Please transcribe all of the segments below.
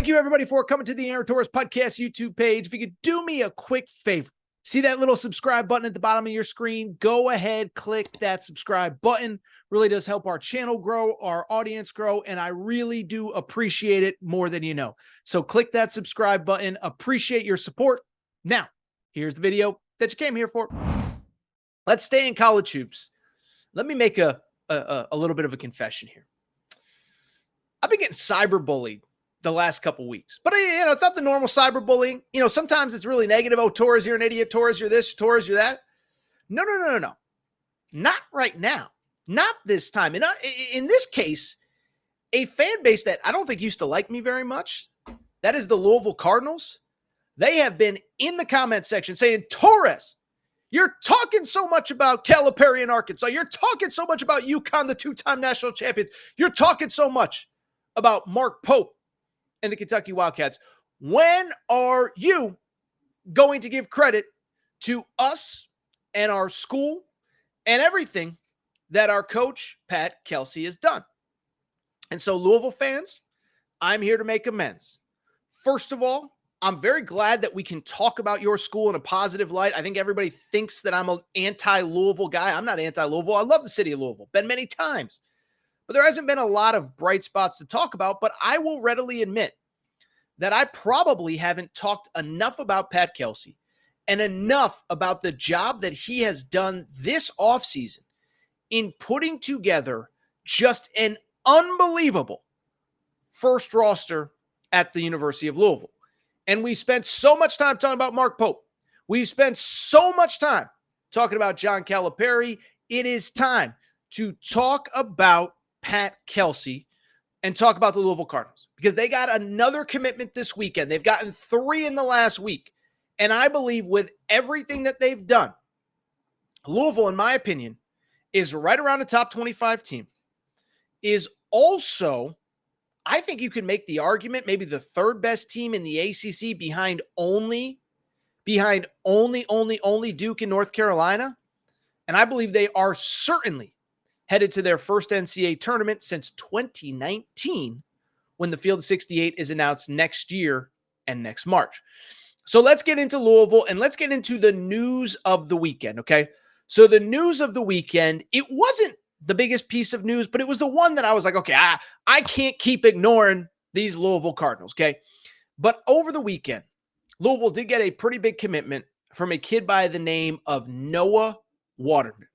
Thank you, everybody, for coming to the Aaron Torres Podcast YouTube page. If you could do me a quick favor, see that little subscribe button at the bottom of your screen? Go ahead, click that subscribe button. Really does help our channel grow, our audience grow, and I really do appreciate it more than you know. So click that subscribe button. Appreciate your support. Now, here's the video that you came here for. Let's stay in college hoops. Let me make a little bit of a confession here. I've been getting cyberbullied the last couple weeks, but it's not the normal cyberbullying. Sometimes it's really negative. Oh, Torres, you're an idiot. Torres, you're this. Torres, you're that. No. Not right now. Not this time. In this case, a fan base that I don't think used to like me very much, that is the Louisville Cardinals. They have been in the comment section saying, Torres, you're talking so much about Calipari in Arkansas. You're talking so much about UConn, the two-time national champions. You're talking so much about Mark Pope and the Kentucky Wildcats. When are you going to give credit to us and our school and everything that our coach, Pat Kelsey, has done? And so, Louisville fans, I'm here to make amends. First of all, I'm very glad that we can talk about your school in a positive light. I think everybody thinks that I'm an anti-Louisville guy. I'm not anti-Louisville. I love the city of Louisville. Been many times. But there hasn't been a lot of bright spots to talk about, but I will readily admit that I probably haven't talked enough about Pat Kelsey and enough about the job that he has done this offseason in putting together just an unbelievable first roster at the University of Louisville. And we spent so much time talking about Mark Pope. We've spent so much time talking about John Calipari. It is time to talk about Pat Kelsey and talk about the Louisville Cardinals because they got another commitment this weekend. They've gotten 3 in the last week. And I believe with everything that they've done, Louisville, in my opinion, is right around the top 25 team, is also, I think you can make the argument, maybe the third best team in the ACC behind only Duke and North Carolina. And I believe they are certainly headed to their first NCAA tournament since 2019 when the Field of 68 is announced next year and next March. So let's get into Louisville and let's get into the news of the weekend, okay? So the news of the weekend, it wasn't the biggest piece of news, but it was the one that I was like, okay, I can't keep ignoring these Louisville Cardinals, okay? But over the weekend, Louisville did get a pretty big commitment from a kid by the name of Noah Waterman.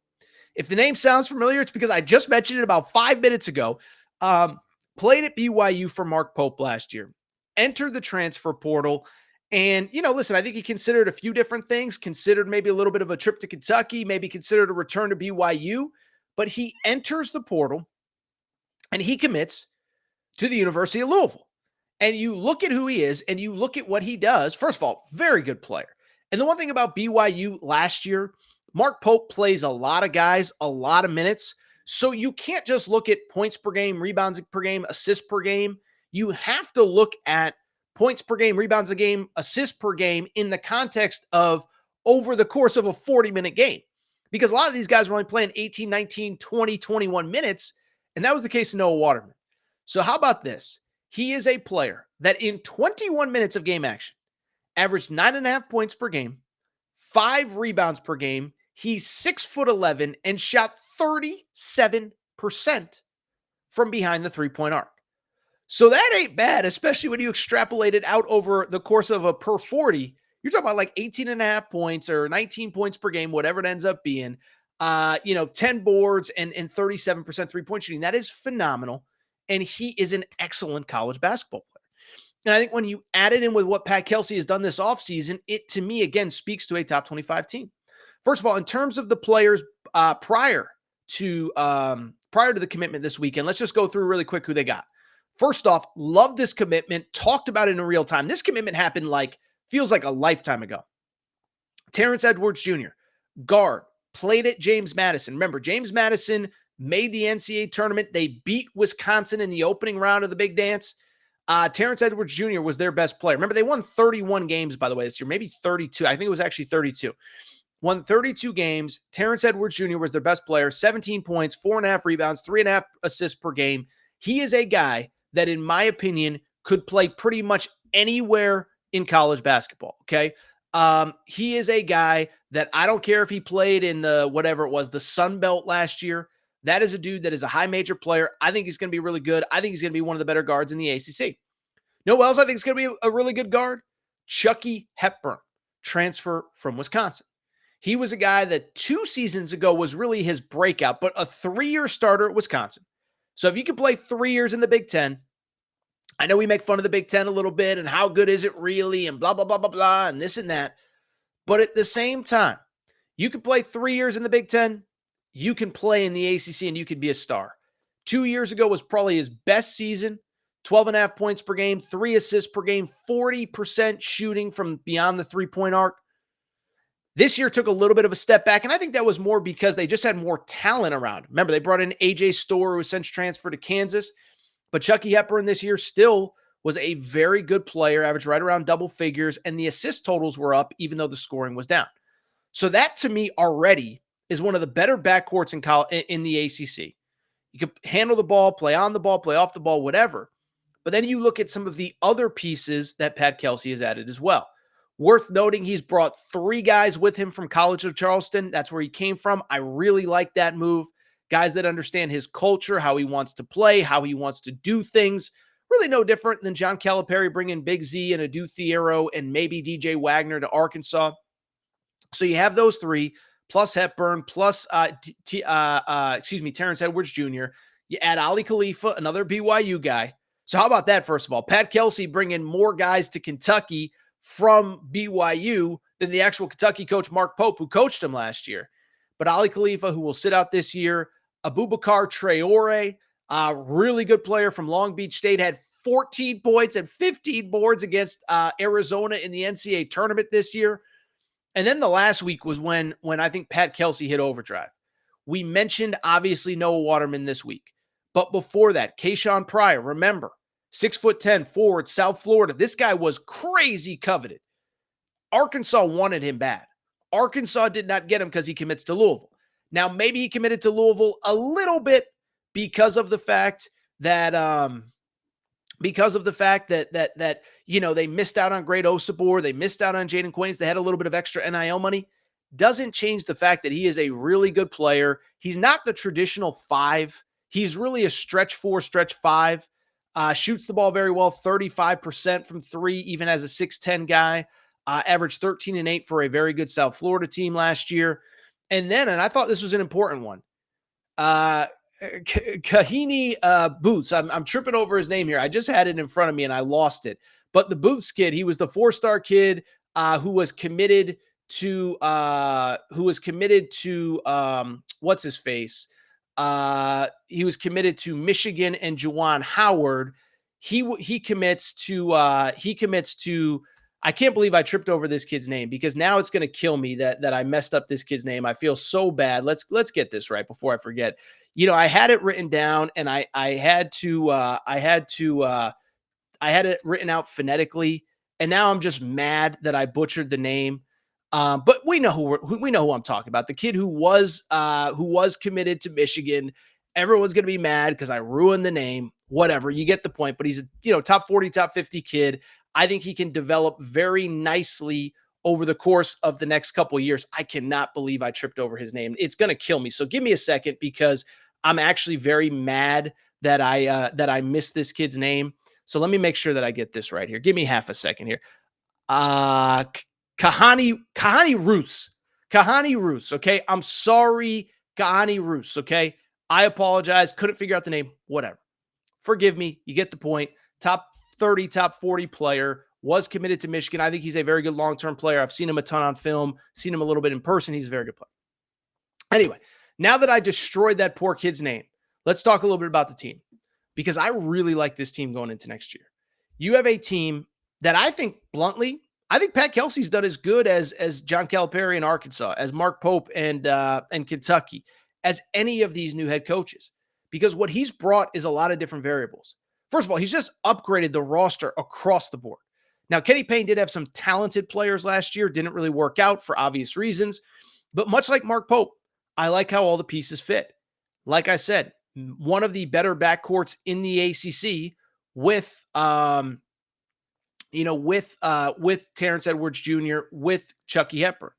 If the name sounds familiar, it's because I just mentioned it about 5 minutes ago. Played at BYU for Mark Pope last year. Entered the transfer portal. And, listen, I think he considered a few different things. Considered maybe a little bit of a trip to Kentucky. Maybe considered a return to BYU. But he enters the portal and he commits to the University of Louisville. And you look at who he is and you look at what he does. First of all, very good player. And the one thing about BYU last year, Mark Pope plays a lot of guys, a lot of minutes. So you can't just look at points per game, rebounds per game, assists per game. You have to look at points per game, rebounds a game, assists per game in the context of over the course of a 40-minute game. Because a lot of these guys were only playing 18, 19, 20, 21 minutes. And that was the case of Noah Waterman. So how about this? He is a player that in 21 minutes of game action averaged 9.5 points per game, 5 rebounds per game. He's 6'11" and shot 37% from behind the three-point arc. So that ain't bad, especially when you extrapolate it out over the course of a per 40. You're talking about like 18.5 points or 19 points per game, whatever it ends up being. 10 boards and 37% three-point shooting. That is phenomenal. And he is an excellent college basketball player. And I think when you add it in with what Pat Kelsey has done this offseason, it to me, again, speaks to a top 25 team. First of all, in terms of the players prior to the commitment this weekend, let's just go through really quick who they got. First off, love this commitment. Talked about it in real time. This commitment happened feels like a lifetime ago. Terrence Edwards Jr., guard, played at James Madison. Remember, James Madison made the NCAA tournament. They beat Wisconsin in the opening round of the Big Dance. Terrence Edwards Jr. was their best player. Remember, they won 31 games, by the way, this year, maybe 32. I think it was actually 32. Won 32 games. Terrence Edwards Jr. was their best player, 17 points, 4.5 rebounds, 3.5 assists per game. He is a guy that, in my opinion, could play pretty much anywhere in college basketball. Okay. He is a guy that I don't care if he played in the whatever it was, the Sun Belt last year. That is a dude that is a high major player. I think he's going to be really good. I think he's going to be one of the better guards in the ACC. Know who else I think is going to be a really good guard? Chucky Hepburn, transfer from Wisconsin. He was a guy that 2 seasons ago was really his breakout, but a 3-year starter at Wisconsin. So if you can play 3 years in the Big Ten, I know we make fun of the Big Ten a little bit and how good is it really and blah, blah, blah, blah, blah, and this and that. But at the same time, you can play 3 years in the Big Ten, you can play in the ACC, and you could be a star. 2 years ago was probably his best season, 12.5 points per game, 3 assists per game, 40% shooting from beyond the three-point arc. This year took a little bit of a step back, and I think that was more because they just had more talent around. Remember, they brought in A.J. Storr, who was since transferred to Kansas, but Chucky Hepburn this year still was a very good player, averaged right around double figures, and the assist totals were up even though the scoring was down. So that, to me, already is one of the better backcourts in the ACC. You could handle the ball, play on the ball, play off the ball, whatever. But then you look at some of the other pieces that Pat Kelsey has added as well. Worth noting, he's brought 3 guys with him from College of Charleston. That's where he came from. I really like that move. Guys that understand his culture, how he wants to play, how he wants to do things. Really no different than John Calipari bringing Big Z and Adu Thiero and maybe DJ Wagner to Arkansas. So you have those 3, plus Hepburn, plus Terrence Edwards Jr. You add Ali Khalifa, another BYU guy. So how about that, first of all? Pat Kelsey bringing more guys to Kentucky from BYU than the actual Kentucky coach Mark Pope, who coached him last year. But Ali Khalifa, who will sit out this year, Abubakar Traore, a really good player from Long Beach State, had 14 points and 15 boards against Arizona in the NCAA tournament this year. And then the last week was when I think Pat Kelsey hit overdrive. We mentioned, obviously, Noah Waterman this week. But before that, Kayshawn Pryor, remember, 6'10" forward, South Florida. This guy was crazy coveted. Arkansas wanted him bad. Arkansas did not get him because he commits to Louisville. Now, maybe he committed to Louisville a little bit because of the fact that they missed out on Great Osabor, they missed out on Jaden Quains, they had a little bit of extra NIL money. Doesn't change the fact that he is a really good player. He's not the traditional 5. He's really a stretch 4, stretch 5. Shoots the ball very well, 35% from 3, even as a 6'10" guy. Averaged 13 and 8 for a very good South Florida team last year. And I thought this was an important one. Kahini Boots. I'm tripping over his name here. I just had it in front of me and I lost it. But the Boots kid, he was the 4-star kid who was committed to what's his face? He was committed to Michigan and Juwan Howard. He commits to I can't believe I tripped over this kid's name because now it's going to kill me that I messed up this kid's name. I feel so bad. Let's get this right before I forget. I had it written down and I had it written out phonetically, and now I'm just mad that I butchered the name. But we know who I'm talking about. The kid who was committed to Michigan. Everyone's going to be mad because I ruined the name. Whatever, you get the point. But he's a top 40, top 50 kid. I think he can develop very nicely over the course of the next couple of years. I cannot believe I tripped over his name. It's going to kill me. So give me a second because I'm actually very mad that I missed this kid's name. So let me make sure that I get this right here. Give me half a second here. Kahani Roos. Kahani Roos. Okay. I'm sorry, Kahani Roos. Okay. I apologize. Couldn't figure out the name. Whatever. Forgive me. You get the point. Top 30, top 40 player, was committed to Michigan. I think he's a very good long-term player. I've seen him a ton on film, seen him a little bit in person. He's a very good player. Anyway, now that I destroyed that poor kid's name, let's talk a little bit about the team because I really like this team going into next year. You have a team that I think, bluntly, I think Pat Kelsey's done as good as John Calipari in Arkansas, as Mark Pope and Kentucky, as any of these new head coaches, because what he's brought is a lot of different variables. First of all, he's just upgraded the roster across the board. Now, Kenny Payne did have some talented players last year, didn't really work out for obvious reasons, but much like Mark Pope, I like how all the pieces fit. Like I said, one of the better backcourts in the ACC with with Terrence Edwards Jr., with Chucky Hepburn.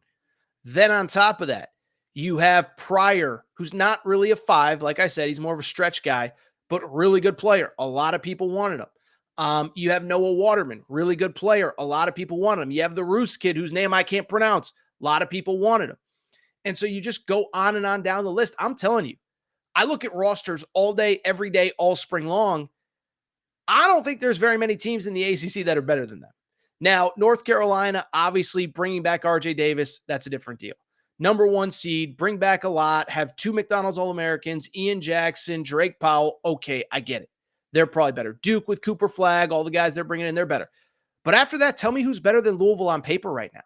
Then on top of that, you have Pryor, who's not really a 5. Like I said, he's more of a stretch guy, but really good player. A lot of people wanted him. You have Noah Waterman, really good player. A lot of people wanted him. You have the Roos kid, whose name I can't pronounce. A lot of people wanted him. And so you just go on and on down the list. I'm telling you, I look at rosters all day, every day, all spring long. I don't think there's very many teams in the ACC that are better than them. Now, North Carolina, obviously bringing back RJ Davis, that's a different deal. Number 1 seed, bring back a lot, have 2 McDonald's All-Americans, Ian Jackson, Drake Powell. Okay, I get it. They're probably better. Duke with Cooper Flagg, all the guys they're bringing in, they're better. But after that, tell me who's better than Louisville on paper right now.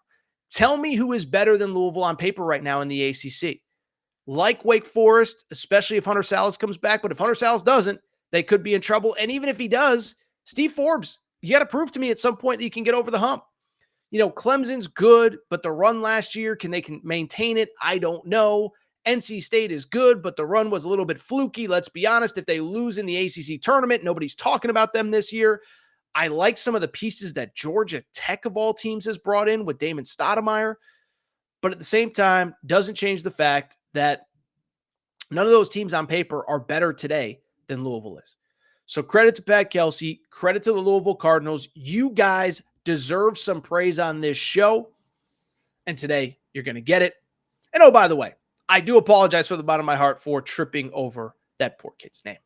Tell me who is better than Louisville on paper right now in the ACC. Like Wake Forest, especially if Hunter Salas comes back. But if Hunter Salas doesn't, they could be in trouble. And even if he does, Steve Forbes, you got to prove to me at some point that you can get over the hump. Clemson's good, but the run last year, can maintain it? I don't know. NC State is good, but the run was a little bit fluky. Let's be honest. If they lose in the ACC tournament, nobody's talking about them this year. I like some of the pieces that Georgia Tech, of all teams, has brought in with Damon Stoudemire. But at the same time, doesn't change the fact that none of those teams on paper are better today than Louisville is. So credit to Pat Kelsey, credit to the Louisville Cardinals. You guys deserve some praise on this show. And today, you're going to get it. And oh, by the way, I do apologize from the bottom of my heart for tripping over that poor kid's name.